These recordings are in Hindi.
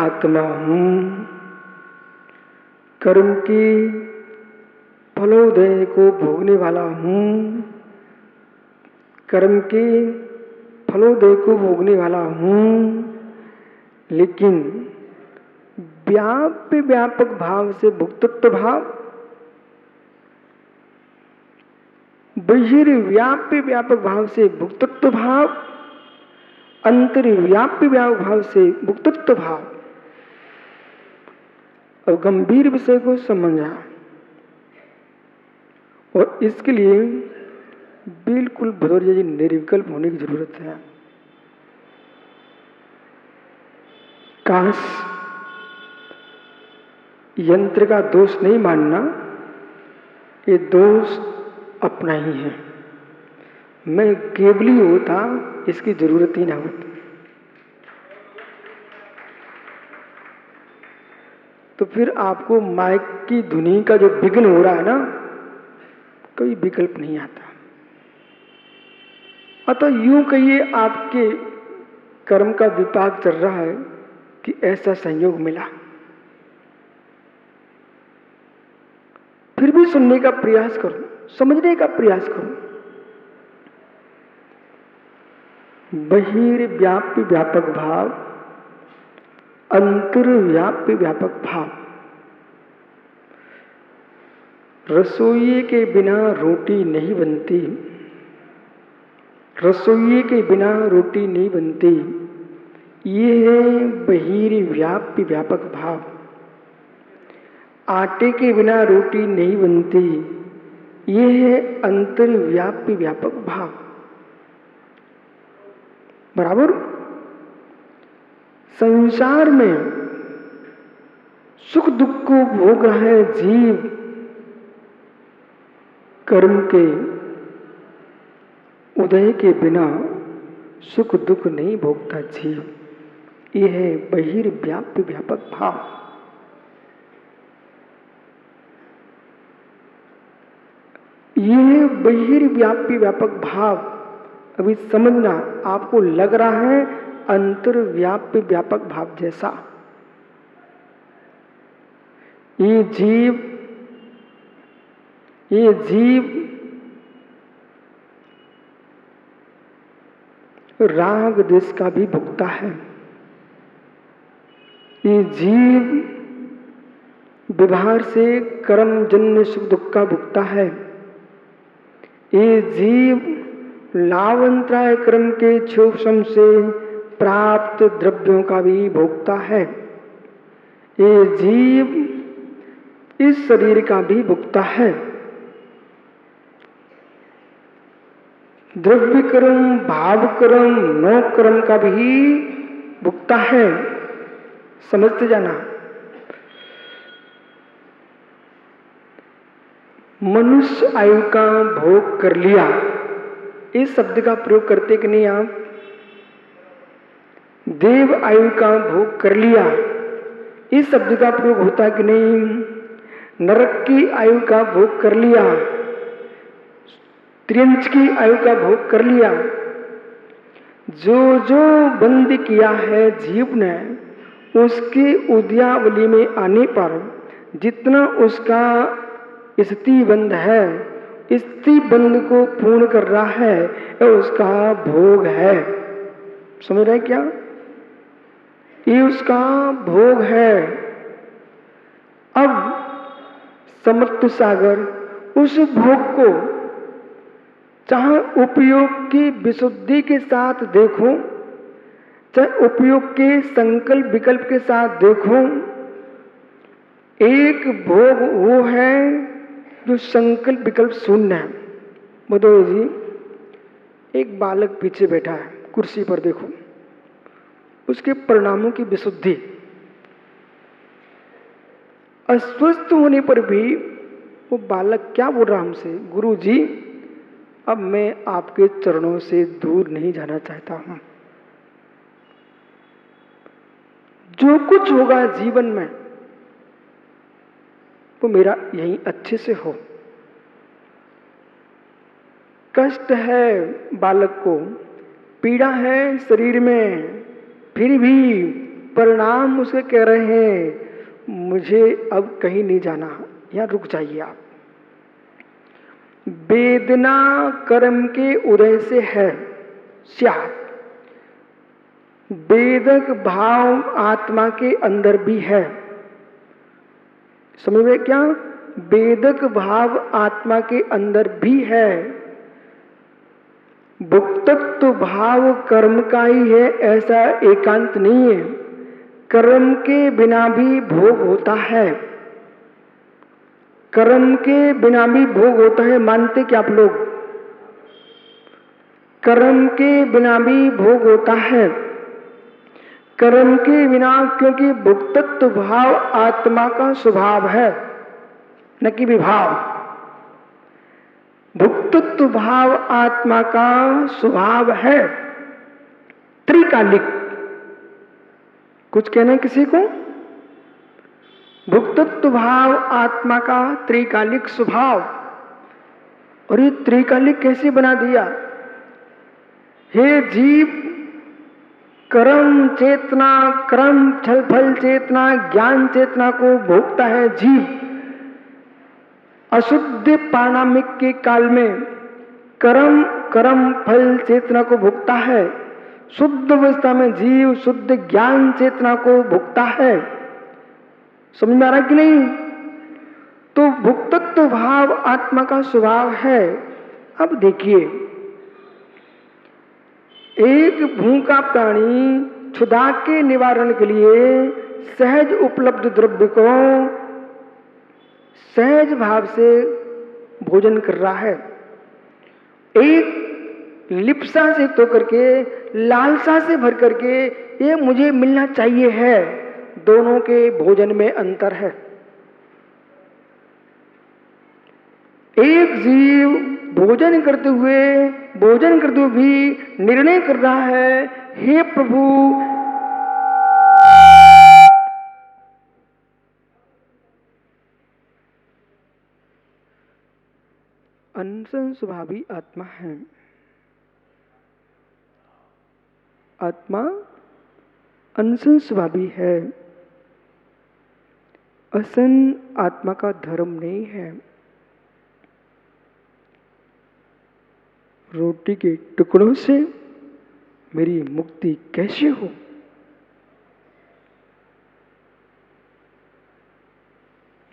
आत्मा हूँ, कर्म की फलोदय को भोगने वाला हूँ, कर्म के फलोदय को भोगने वाला हूँ, लेकिन व्याप्य व्यापक भाव से भुक्तत्व भाव, बहिर्व्याप्य व्यापक भाव से भुक्तत्व भाव, अंतर्व्याप्य व्यापक भाव से भुक्तत्व भाव, और गंभीर विषय को समझा। और इसके लिए बिल्कुल भदौरिया जी निर्विकल्प होने की जरूरत है। काश यंत्र का दोष नहीं मानना, ये दोष अपना ही है। मैं केवली होता, इसकी जरूरत ही ना होती। तो फिर आपको माइक की धुनी का जो विघ्न हो रहा है ना, कोई विकल्प नहीं आता। अतः यूं कहिए आपके कर्म का विपाक चल रहा है कि ऐसा संयोग मिला। फिर भी सुनने का प्रयास करो, समझने का प्रयास करो। बहिर्व्याप्य व्यापक भाव, अंतर्व्याप्य व्यापक भाव। रसोइये के बिना रोटी नहीं बनती, रसोइये के बिना रोटी नहीं बनती, ये है बहिर्व्याप्य व्यापक भाव। आटे के बिना रोटी नहीं बनती, ये है अंतर्व्याप्य व्यापक भाव। बराबर। संसार में सुख दुख को भोग रहा है जीव, कर्म के उदय के बिना सुख दुख नहीं भोगता जीव। यह है बहिर्व्याप्य व्यापक भाव। यह बहिर्व्याप्य व्यापक भाव अभी समझना, आपको लग रहा है अंतर्व्याप्य व्यापक भाव जैसा। ये जीव राग देश का भी भुगता है। ये जीव व्यवहार से कर्म जन्य सुख दुख का भुगता है। ये जीव लाभंतराय कर्म के क्षोभम से प्राप्त द्रव्यों का भी भोगता है। ये जीव इस शरीर का भी भुगता है। द्रव्य कर्म, भाव कर्म, नो कर्म का भी भुगता है। समझते जाना। मनुष्य आयु का भोग कर लिया, इस शब्द का प्रयोग करते कि नहीं आप? देव आयु का भोग कर लिया, इस शब्द का प्रयोग होता कि नहीं? नरक की आयु का भोग कर लिया, त्रियंच की आयु का भोग कर लिया। जो जो बंद किया है जीव ने, उसकी उद्यावली में आने पर जितना उसका स्थिति बंध है, स्थिति बंध को पूर्ण कर रहा है, यह उसका भोग है। समझ रहे क्या? ये उसका भोग है। अब समर्थ सागर उस भोग को चाहे उपयोग की विशुद्धि के साथ देखो, चाहे उपयोग के संकल्प विकल्प के साथ देखो, एक भोग वो है जो संकल्प विकल्प शून्य है। बताओ जी, एक बालक पीछे बैठा है कुर्सी पर, देखो उसके परिणामों की विशुद्धि। अस्वस्थ होने पर भी वो बालक क्या बोल रहा हमसे? गुरु जी, अब मैं आपके चरणों से दूर नहीं जाना चाहता हूं। जो कुछ होगा जीवन में वो मेरा यही अच्छे से हो। कष्ट है बालक को, पीड़ा है शरीर में, फिर भी परिणाम उसे कह रहे हैं मुझे अब कहीं नहीं जाना, यहां रुक जाइए आप। वेदना कर्म के उदय से है स्यात्, वेदक भाव आत्मा के अंदर भी है। समझ में क्या? वेदक भाव आत्मा के अंदर भी है। भुक्तत्व भाव कर्म का ही है ऐसा एकांत नहीं है। कर्म के बिना भी भोग होता है, कर्म के बिना भी भोग होता है। मानते क्या आप लोग? कर्म के बिना भी भोग होता है। कर्म के बिना, क्योंकि भुक्तत्व भाव आत्मा का स्वभाव है, न कि विभाव। भुक्तत्व भाव आत्मा का स्वभाव है त्रिकालिक। कुछ कहना है किसी को? भुक्तत्व भाव आत्मा का त्रिकालिक स्वभाव। और ये त्रिकालिक कैसे बना दिया? हे जीव, कर्म चेतना, कर्म छल फल चेतना, ज्ञान चेतना को भोगता है जीव। अशुद्ध पारणामिक के काल में कर्म कर्म फल चेतना को भोगता है। शुद्ध अवस्था में जीव शुद्ध ज्ञान चेतना को भोगता है। समझ में आ रहा कि नहीं? तो भुक्तत्व भाव आत्मा का स्वभाव है। अब देखिए, एक भूखा प्राणी क्षुधा के निवारण के लिए सहज उपलब्ध द्रव्य को सहज भाव से भोजन कर रहा है। एक लिप्सा से तो करके, लालसा से भर करके ये मुझे मिलना चाहिए है, दोनों के भोजन में अंतर है। एक जीव भोजन करते हुए भी निर्णय कर रहा है, हे प्रभु अनशन स्वभावी आत्मा है। आत्मा अनशन स्वभावी है। असन आत्मा का धर्म नहीं है। रोटी के टुकड़ों से मेरी मुक्ति कैसे हो?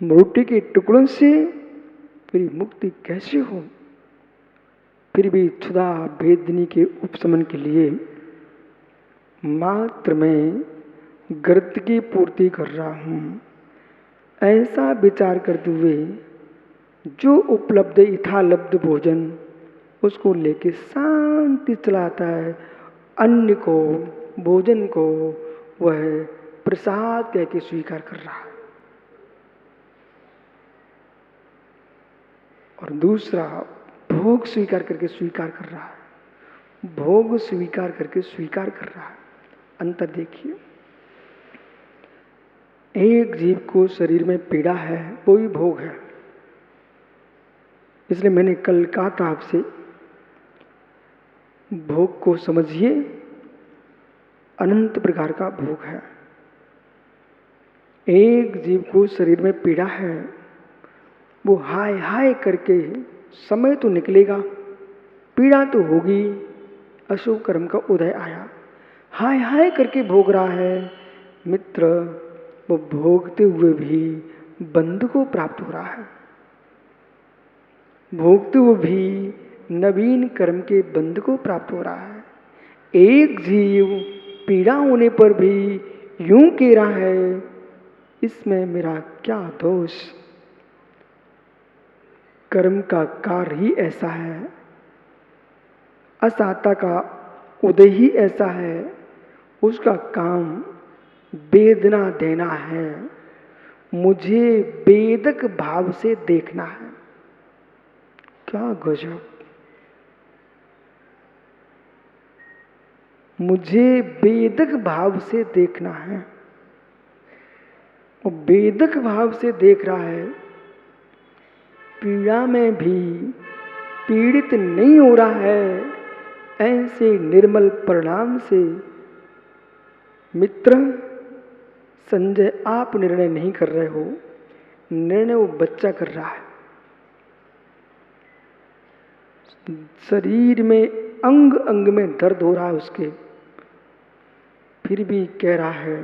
रोटी के टुकड़ों से मेरी मुक्ति कैसे हो? फिर भी क्षुधा वेदनी के उपशमन के लिए मात्र मैं गर्त की पूर्ति कर रहा हूं। ऐसा विचार करते हुए जो उपलब्ध यथालब्ध भोजन उसको लेके शांति चलाता है, अन्य को भोजन को वह प्रसाद कह के स्वीकार कर रहा है। और दूसरा भोग स्वीकार करके स्वीकार कर रहा है, भोग स्वीकार करके स्वीकार कर रहा है। अंतर देखिए, एक जीव को शरीर में पीड़ा है, वो भी भोग है। इसलिए मैंने कल कहा था आपसे, भोग को समझिए, अनंत प्रकार का भोग है। एक जीव को शरीर में पीड़ा है, वो हाय हाय करके, समय तो निकलेगा, पीड़ा तो होगी, अशुभ कर्म का उदय आया, हाय हाय करके भोग रहा है। मित्र, वो भोगते हुए भी बंध को प्राप्त हो रहा है, भोगते हुए भी नवीन कर्म के बंध को प्राप्त हो रहा है। एक जीव पीड़ा होने पर भी यूं कह रहा है, इसमें मेरा क्या दोष? कर्म का कार्य ही ऐसा है, असाता का उदय ही ऐसा है, उसका काम वेदना देना है, मुझे वेदक भाव से देखना है। क्या गजब! मुझे वेदक भाव से देखना है, और वेदक भाव से देख रहा है, पीड़ा में भी पीड़ित नहीं हो रहा है। ऐसे निर्मल परिणाम से मित्र, संजय, आप निर्णय नहीं कर रहे हो, निर्णय वो बच्चा कर रहा है। शरीर में अंग अंग में दर्द हो रहा है उसके, फिर भी कह रहा है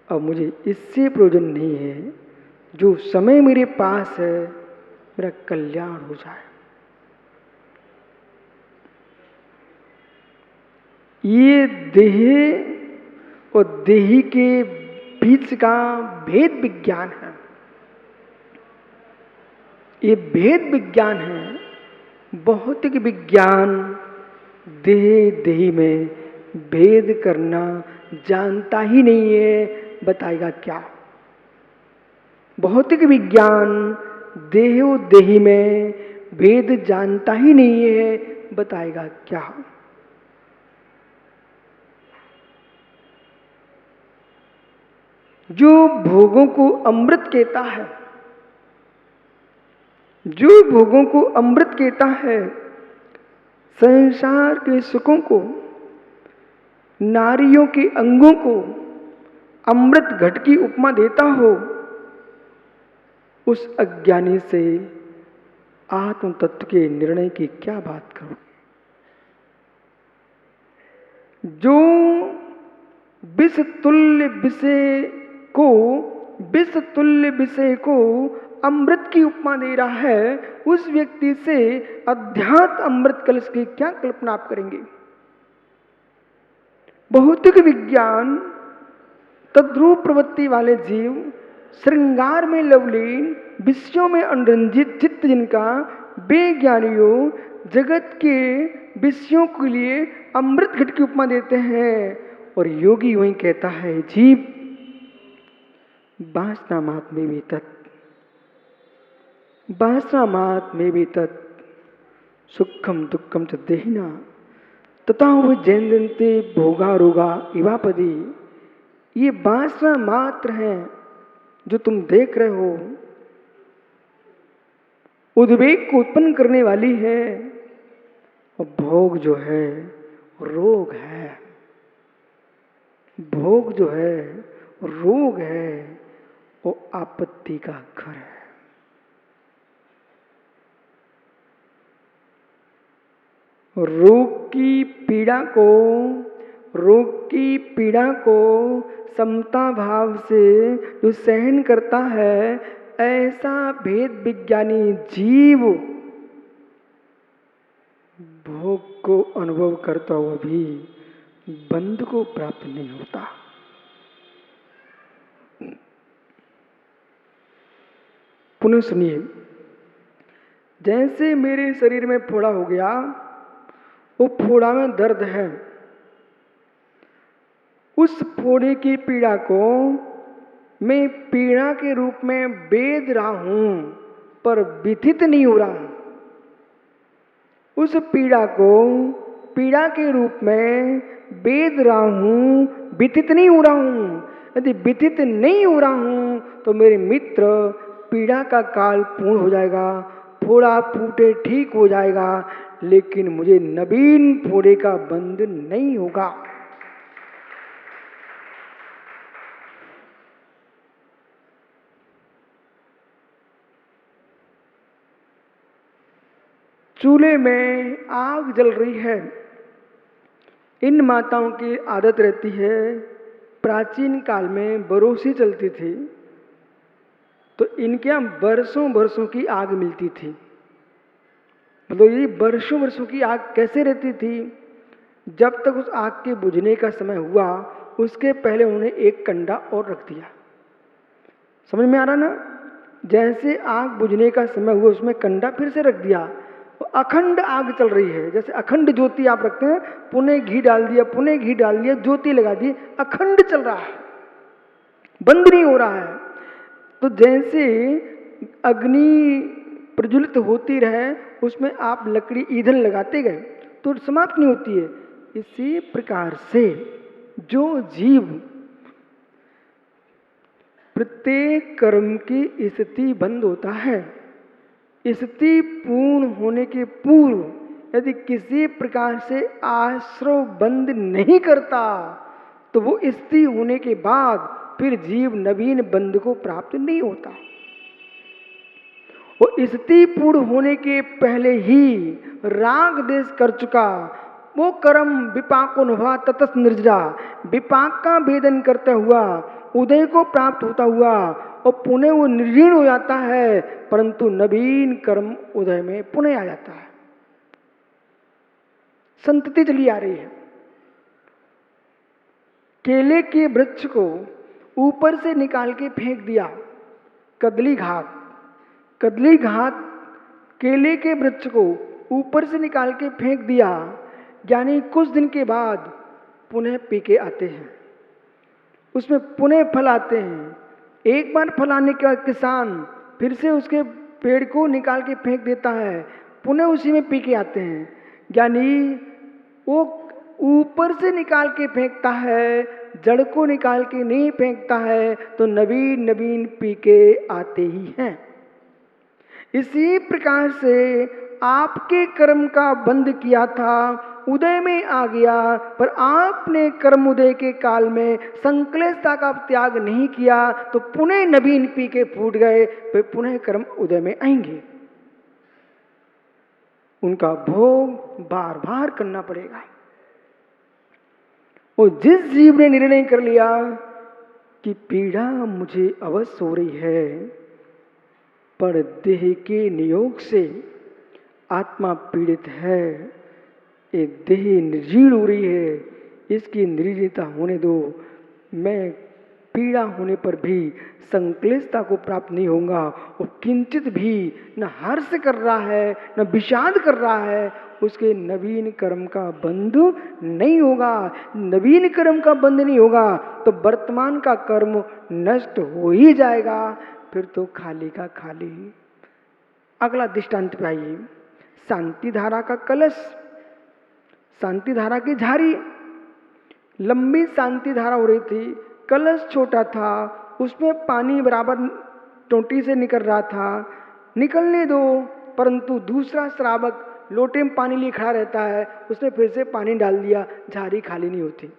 अब मुझे इससे प्रयोजन नहीं है, जो समय मेरे पास है मेरा कल्याण हो जाए। ये देह और देही के बीच का भेद विज्ञान है। ये भेद विज्ञान है। भौतिक विज्ञान देह देही में भेद करना जानता ही नहीं है, बताएगा क्या? भौतिक विज्ञान देह और देही में भेद जानता ही नहीं है, बताएगा क्या? जो भोगों को अमृत कहता है, जो भोगों को अमृत कहता है, संसार के सुखों को, नारियों के अंगों को अमृत घट की उपमा देता हो, उस अज्ञानी से आत्म तत्व के निर्णय की क्या बात करूं? जो विष तुल्य विषय को अमृत की उपमा दे रहा है, उस व्यक्ति से अध्यात्म अमृत कलश की क्या कल्पना आप करेंगे? भौतिक विज्ञान तद्रूप प्रवृत्ति वाले जीव, श्रृंगार में लवलीन, विषयों में अनुरंजित चित्त जिनका, बेज्ञानियों जगत के विषयों के लिए अमृत घट की उपमा देते हैं। और योगी वही कहता है, जीव वासना मात में भी तत्, वासना मात में भी तत्, सुखम दुखम च देहिना तथा वो जयंते भोगा रोगा इवापदी। ये वासना मात्र है जो तुम देख रहे हो, उद्वेग को उत्पन्न करने वाली है, और भोग जो है रोग है, भोग जो है रोग है, वो आपत्ति का घर है। रोग की पीड़ा को समता भाव से जो सहन करता है, ऐसा भेद विज्ञानी जीव भोग को अनुभव करता हुआ भी बंध को प्राप्त नहीं होता। पुनः सुनिए, जैसे मेरे शरीर में फोड़ा हो गया, वो फोड़ा में दर्द है, उस फोड़े की पीड़ा को मैं पीड़ा के रूप में वेद रहा हूं, पर व्यथित नहीं हो रहा हूं। उस पीड़ा को पीड़ा के रूप में वेद रहा हूं, व्यथित नहीं हो रहा हूं। यदि व्यथित नहीं हो रहा हूं तो मेरे मित्र, पीड़ा का काल पूर्ण हो जाएगा, फोड़ा फूटे ठीक हो जाएगा, लेकिन मुझे नवीन फोड़े का बंध नहीं होगा। चूल्हे में आग जल रही है। इन माताओं की आदत रहती है, प्राचीन काल में बरोसी चलती थी, तो इनके यहाँ बरसों बरसों की आग मिलती थी। मतलब ये वर्षों वर्षों की आग कैसे रहती थी? जब तक उस आग के बुझने का समय हुआ, उसके पहले उन्हें एक कंडा और रख दिया। समझ में आ रहा ना? जैसे आग बुझने का समय हुआ, उसमें कंडा फिर से रख दिया, अखंड आग चल रही है। जैसे अखंड ज्योति आप रखते हैं, पुनः घी डाल दिया, पुनः घी डाल दिया, ज्योति लगा दी, अखंड चल रहा है, बंद नहीं हो रहा है। तो जैसे अग्नि प्रज्वलित होती रहे, उसमें आप लकड़ी ईंधन लगाते गए तो समाप्त नहीं होती है। इसी प्रकार से जो जीव प्रत्येक कर्म की स्थिति बंद होता है, स्थिति पूर्ण होने के पूर्व यदि किसी प्रकार से आश्रव बंद नहीं करता, तो वो स्थिति होने के बाद फिर जीव नवीन बंध को प्राप्त नहीं होता। वो स्थिति पूर्ण होने के पहले ही राग देश कर चुका, वो कर्म विपाक को नुभा ततस निर्जरा, विपाक का भेदन करता हुआ उदय को प्राप्त होता हुआ और पुनः वो निर्जीर्ण हो जाता है, परंतु नवीन कर्म उदय में पुनः आ जाता है। संतति चली आ रही है। केले के वृक्ष को ऊपर से निकाल के फेंक दिया, कदली घात, कदली घात केले के वृक्ष को ऊपर से निकाल के फेंक दिया, यानी कुछ दिन के बाद पुनः पीके आते हैं, उसमें पुनः फल आते हैं। एक बार फल आने के बाद किसान फिर से उसके पेड़ को निकाल के फेंक देता है, पुनः उसी में पीके आते हैं, यानी वो ऊपर से निकाल के फेंकता है, जड़ को निकाल के नहीं फेंकता है, तो नवीन नवीन पीके आते ही हैं। इसी प्रकार से आपके कर्म का बंध किया था, उदय में आ गया, पर आपने कर्म उदय के काल में संक्लेशता का त्याग नहीं किया, तो पुनः नवीन पी के फूट गए, फिर पुनः कर्म उदय में आएंगे। उनका भोग बार बार करना पड़ेगा। और जिस जीव ने निर्णय कर लिया कि पीड़ा मुझे अवश्य हो रही है, पर देह के नियोग से आत्मा पीड़ित है, ये देह निर्जीर्ण हो रही है, इसकी निर्जीणता होने दो, मैं पीड़ा होने पर भी संक्लेशता को प्राप्त नहीं होगा, और किंचित भी न हर्ष कर रहा है न विषाद कर रहा है, उसके नवीन कर्म का बंध नहीं होगा। नवीन कर्म का बंध नहीं होगा तो वर्तमान का कर्म नष्ट हो ही जाएगा, फिर तो खाली का खाली। अगला दृष्टांत पे आइए, शांति धारा का कलश, शांति धारा की झारी, लंबी शांति धारा हो रही थी, कलश छोटा था, उसमें पानी बराबर टोंटी से निकल रहा था, निकलने दो, परंतु दूसरा श्रावक लोटे में पानी लिए खड़ा रहता है, उसने फिर से पानी डाल दिया, झारी खाली नहीं होती।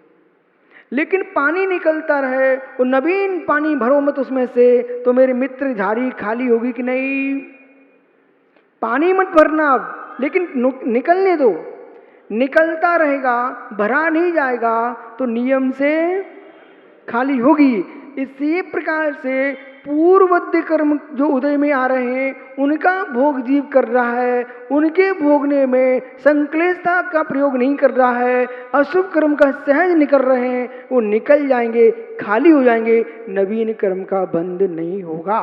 लेकिन पानी निकलता रहे, वो नवीन पानी भरो मत उसमें से, तो मेरे मित्र झारी खाली होगी कि नहीं? पानी मत भरना, लेकिन निकलने दो, निकलता रहेगा, भरा नहीं जाएगा तो नियम से खाली होगी। इसी प्रकार से पूर्ववद्य कर्म जो उदय में आ रहे हैं, उनका भोग जीव कर रहा है, उनके भोगने में संक्लेशता का प्रयोग नहीं कर रहा है, अशुभ कर्म का सहज निकल रहे हैं, वो निकल जाएंगे, खाली हो जाएंगे, नवीन कर्म का बंध नहीं होगा।